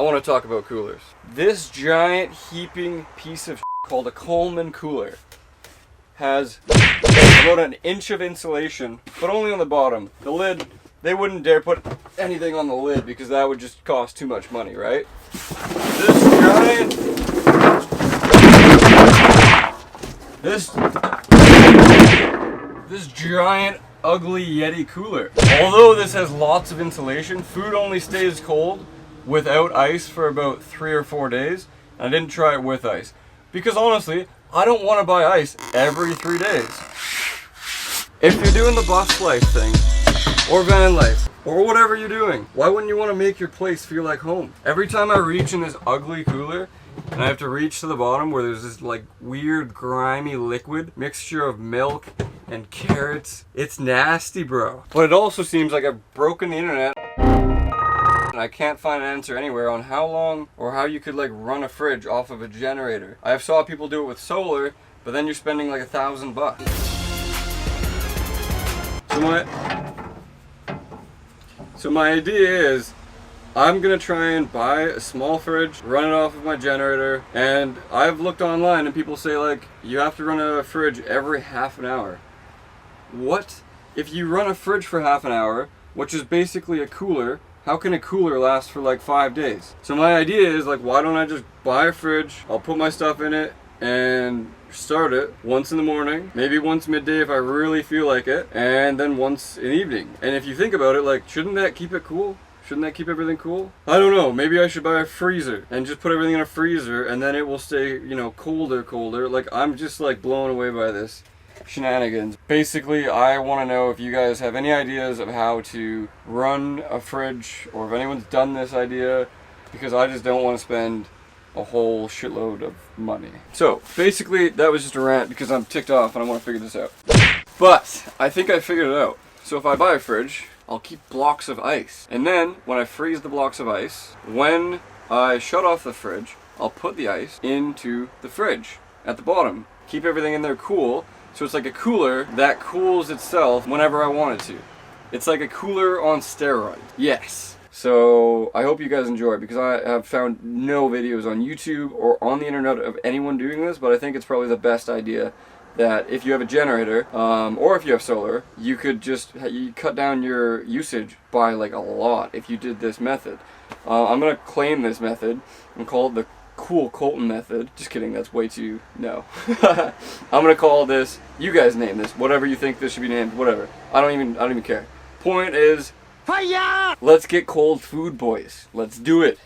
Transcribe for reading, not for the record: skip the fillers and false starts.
I want to talk about coolers. This giant heaping piece of called a Coleman cooler has about an inch of insulation, but only on the bottom. The lid, they wouldn't dare put anything on the lid because that would just cost too much money, right? This giant ugly Yeti cooler. Although this has lots of insulation, food only stays cold without ice for about 3 or 4 days. I didn't try it with ice because honestly, I don't want to buy ice every 3 days. If you're doing the bus life thing, or van life, or whatever you're doing, why wouldn't you want to make your place feel like home? Every time I reach in this ugly cooler, and I have to reach to the bottom where there's this like weird grimy liquid mixture of milk and carrots, it's nasty, bro. But it also seems like I've broken the internet and I can't find an answer anywhere on how long or how you could like run a fridge off of a generator. I have saw people do it with solar, but then you're spending like $1,000. So my idea is I'm gonna try and buy a small fridge, run it off of my generator, and I've looked online and people say like you have to run a fridge every half an hour. What? If you run a fridge for half an hour, which is basically a cooler, how can a cooler last for like 5 days? So my idea is like, why don't I just buy a fridge, I'll put my stuff in it and start it once in the morning, maybe once midday if I really feel like it, and then once in the evening. And if you think about it, like, shouldn't that keep it cool? Shouldn't that keep everything cool? I don't know, maybe I should buy a freezer and just put everything in a freezer and then it will stay, you know, colder. Like, I'm just like blown away by this shenanigans. Basically, I want to know if you guys have any ideas of how to run a fridge or if anyone's done this idea, because I just don't want to spend a whole shitload of money. So basically that was just a rant because I'm ticked off and I want to figure this out. But I think I figured it out. So if I buy a fridge, I'll keep blocks of ice. And then when I freeze the blocks of ice, when I shut off the fridge, I'll put the ice into the fridge at the bottom. Keep everything in there cool. So it's like a cooler that cools itself whenever I want it to. It's like a cooler on steroids. Yes. So I hope you guys enjoy it because I have found no videos on YouTube or on the internet of anyone doing this, but I think it's probably the best idea that if you have a generator or if you have solar, you could just you cut down your usage by like a lot if you did this method. I'm going to claim this method and call it the Cool Colton method. Just kidding, that's way too, no. I'm going to call this, you guys name this, whatever you think this should be named, whatever. I don't even care. Point is, let's get cold food, boys. Let's do it.